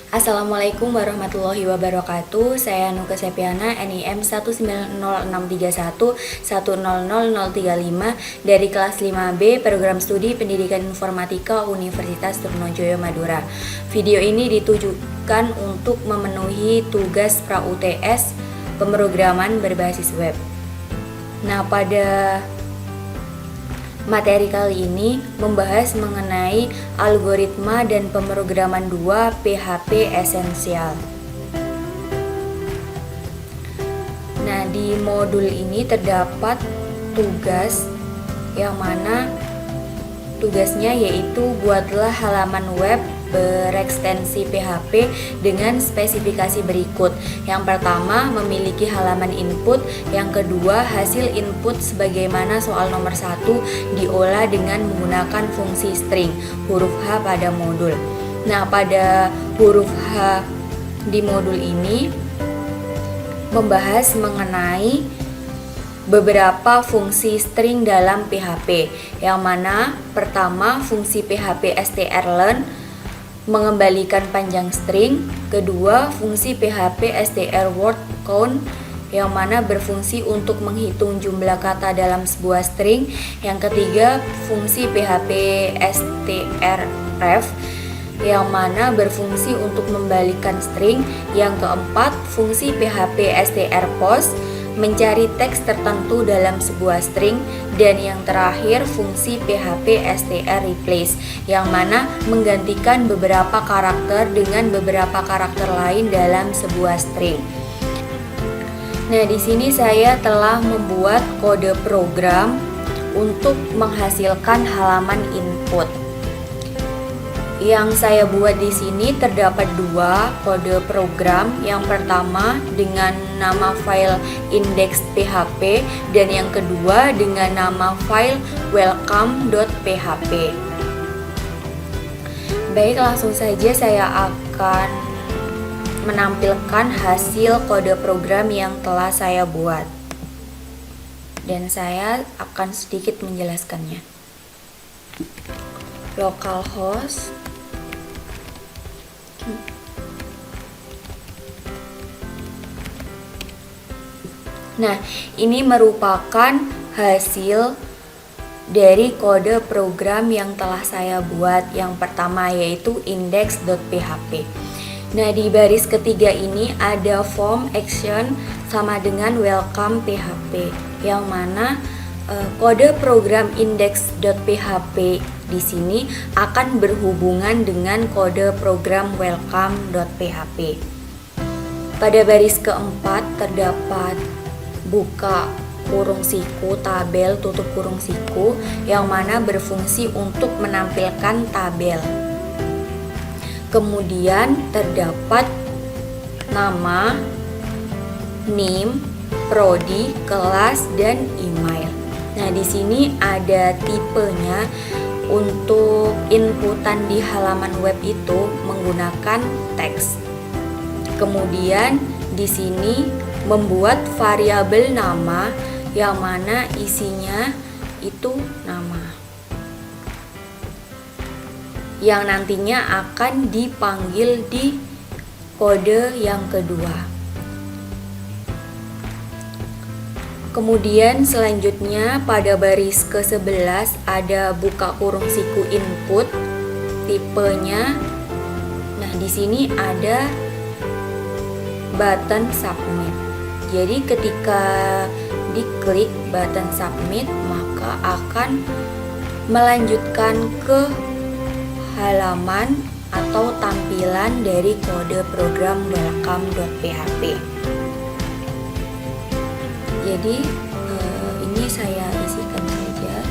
Assalamualaikum warahmatullahi wabarakatuh. Saya Nuka Sepiana, NIM 1906311000035 dari kelas 5B Program Studi Pendidikan Informatika Universitas Trunojoyo Madura. Video ini ditujukan untuk memenuhi tugas pra-UTS pemrograman berbasis web. Nah, pada materi kali ini membahas mengenai algoritma dan pemrograman 2 PHP esensial. Nah, di modul ini terdapat tugas yang mana tugasnya yaitu buatlah halaman web berekstensi PHP dengan spesifikasi berikut. Yang pertama, memiliki halaman input. Yang kedua, hasil input sebagaimana soal nomor 1 diolah dengan menggunakan fungsi string huruf H pada modul. Nah, pada huruf H di modul ini membahas mengenai beberapa fungsi string dalam PHP. Yang mana pertama, fungsi PHP strlen mengembalikan panjang string. Kedua, fungsi PHP str word count yang mana berfungsi untuk menghitung jumlah kata dalam sebuah string. Yang ketiga, fungsi PHP strref yang mana berfungsi untuk membalikan string. Yang keempat, fungsi PHP strpost mencari teks tertentu dalam sebuah string. Dan yang terakhir, fungsi PHP strreplace yang mana menggantikan beberapa karakter dengan beberapa karakter lain dalam sebuah string. Nah, di sini saya telah membuat kode program untuk menghasilkan halaman input. Yang saya buat di sini terdapat dua kode program. Yang pertama dengan nama file index.php dan yang kedua dengan nama file welcome.php. Baik, langsung saja saya akan menampilkan hasil kode program yang telah saya buat. Dan saya akan sedikit menjelaskannya. Localhost Nah, ini merupakan hasil dari kode program yang telah saya buat. Yang pertama yaitu index.php. Nah, di baris ketiga ini ada form action sama dengan welcome PHP, yang mana kode program index.php di sini akan berhubungan dengan kode program welcome.php. Pada baris keempat terdapat buka kurung siku, tabel, tutup kurung siku yang mana berfungsi untuk menampilkan tabel. Kemudian terdapat nama, name, prodi, kelas, dan email. Nah, di sini ada tipenya. Untuk inputan di halaman web itu menggunakan teks. Kemudian di sini membuat variabel nama yang mana isinya itu nama, yang nantinya akan dipanggil di kode yang kedua. Kemudian selanjutnya pada baris ke-11 ada buka kurung siku input, tipenya. Nah, di sini ada button submit. Jadi ketika diklik button submit maka akan melanjutkan ke halaman atau tampilan dari kode program welcome.php. Jadi ini saya isikan saja.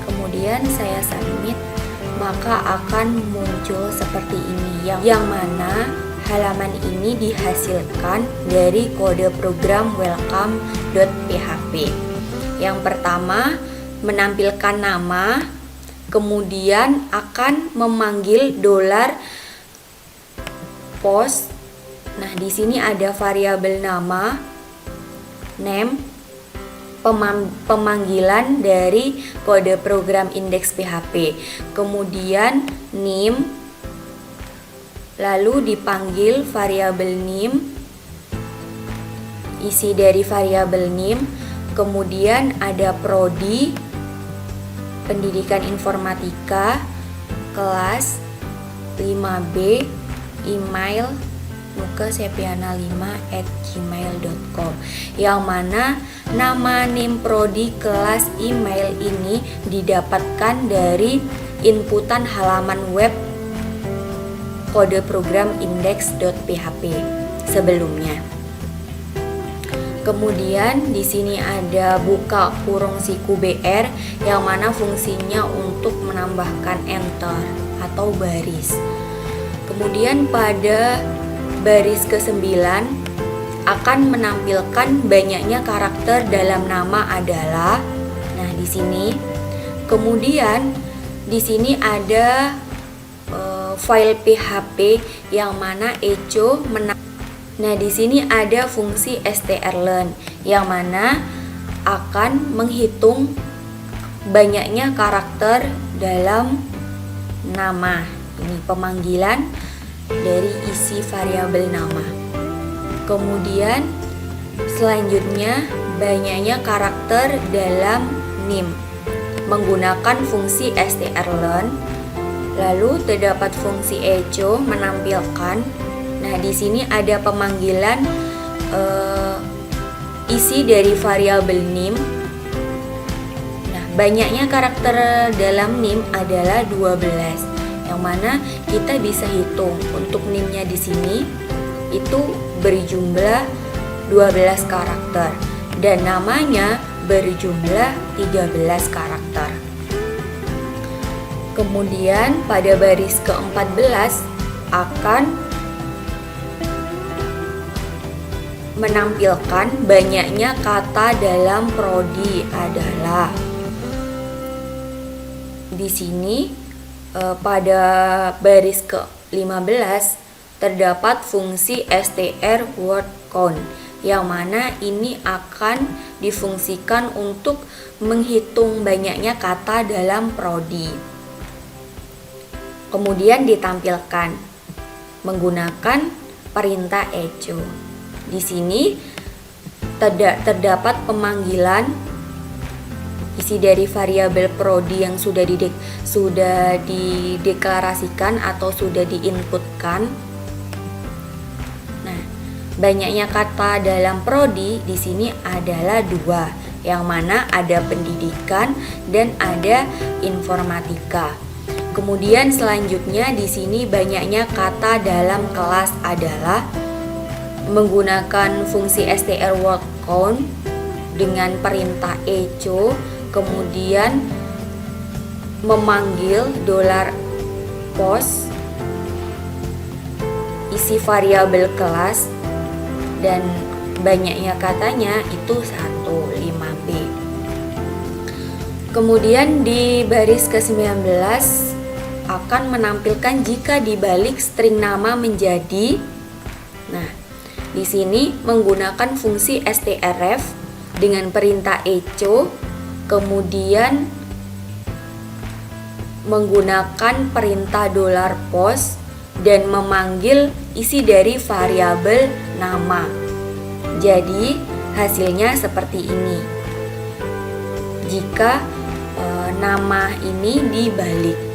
Kemudian saya submit, maka akan muncul seperti ini, yang mana halaman ini dihasilkan dari kode program welcome.php. Yang pertama, menampilkan nama, kemudian akan memanggil $post Nah, di sini ada variabel nama, name, pemanggilan dari kode program indeks PHP, kemudian name, lalu dipanggil variabel name, isi dari variabel name, kemudian ada prodi, pendidikan informatika, kelas 5B, email nukasepiana5@gmail.com, yang mana nama NIM prodi kelas email ini didapatkan dari inputan halaman web kode program index.php sebelumnya. Kemudian di sini ada buka kurung siku BR, yang mana fungsinya untuk menambahkan enter atau baris. Kemudian pada baris ke-9 akan menampilkan banyaknya karakter dalam nama adalah. Nah, di sini. Kemudian di sini ada file PHP yang mana echo Nah, di sini ada fungsi strlearn yang mana akan menghitung banyaknya karakter dalam nama. Ini pemanggilan dari isi variabel nama. Kemudian selanjutnya banyaknya karakter dalam NIM menggunakan fungsi strlearn. Lalu terdapat fungsi echo menampilkan. Nah, di sini ada pemanggilan isi dari variabel NIM. Nah, banyaknya karakter dalam NIM adalah 12. Yang mana kita bisa hitung untuk NIM-nya di sini itu berjumlah 12 karakter dan namanya berjumlah 13 karakter. Kemudian pada baris ke-14 akan menampilkan banyaknya kata dalam prodi adalah. Di sini pada baris ke-15 terdapat fungsi str word count, yang mana ini akan difungsikan untuk menghitung banyaknya kata dalam prodi. Kemudian ditampilkan menggunakan perintah echo. Di sini terdapat pemanggilan isi dari variabel prodi yang sudah dideklarasikan atau sudah diinputkan. Nah, banyaknya kata dalam prodi di sini adalah 2, yang mana ada pendidikan dan ada informatika. Kemudian selanjutnya di sini banyaknya kata dalam kelas adalah menggunakan fungsi str word count dengan perintah echo, kemudian memanggil $post isi variabel kelas dan banyaknya katanya itu 5B. Kemudian di baris ke-19 akan menampilkan jika dibalik string nama menjadi. Nah, di sini menggunakan fungsi strf dengan perintah echo, kemudian menggunakan perintah $post dan memanggil isi dari variabel nama. Jadi hasilnya seperti ini. Jika nama ini dibalik.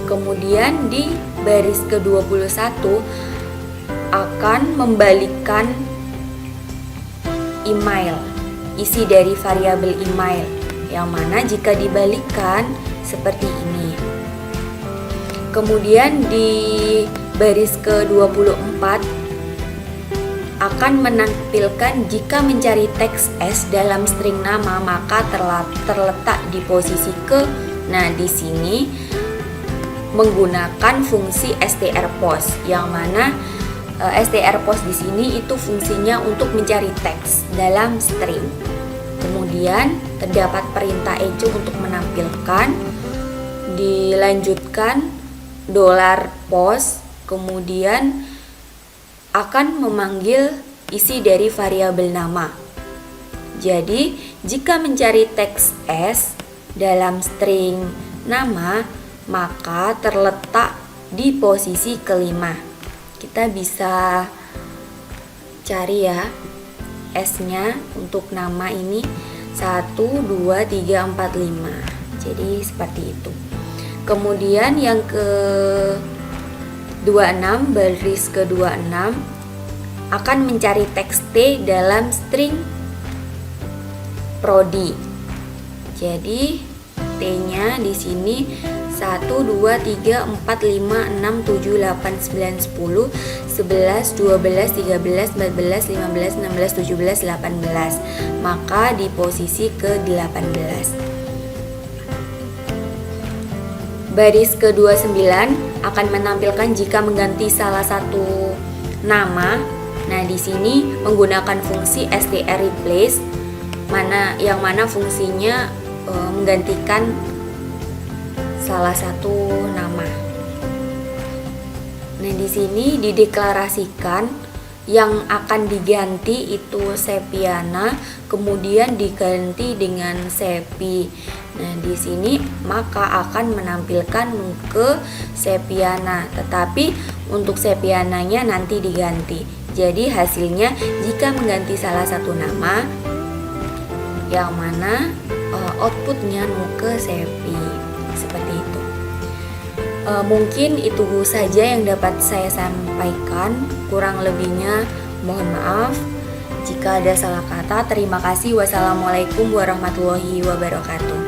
Kemudian di baris ke-21 akan membalikkan email, isi dari variabel email, yang mana jika dibalikkan seperti ini. Kemudian di baris ke-24 akan menampilkan jika mencari teks S dalam string nama maka terletak di posisi ke. Nah, di sini menggunakan fungsi strpost, yang mana strpost di sini itu fungsinya untuk mencari teks dalam string. Kemudian terdapat perintah echo untuk menampilkan, dilanjutkan $post, kemudian akan memanggil isi dari variabel nama. Jadi, jika mencari teks S dalam string nama, maka terletak di posisi kelima. Kita bisa cari ya S-nya untuk nama ini 1, 2, 3, 4, 5. Jadi seperti itu. Kemudian yang ke 26, baris ke 26 akan mencari teks T dalam string prodi. Jadi T-nya di sini 1, 2, 3, 4, 5, 6, 7, 8, 9, 10, 11, 12, 13, 14, 15, 16, 17, 18. Maka di posisi ke-18. Baris ke-29 akan menampilkan jika mengganti salah satu nama. Nah, di sini menggunakan fungsi str replace yang mana fungsinya menggantikan salah satu nama. Nah, di sini dideklarasikan yang akan diganti itu Septiana, kemudian diganti dengan Sepi. Nah, di sini maka akan menampilkan ke Septiana, tetapi untuk Septiananya nanti diganti. Jadi hasilnya jika mengganti salah satu nama, yang mana outputnya ke Sepi. Seperti itu. Mungkin itu saja yang dapat saya sampaikan. Kurang lebihnya mohon maaf. Jika ada salah kata, terima kasih. Wassalamualaikum warahmatullahi wabarakatuh.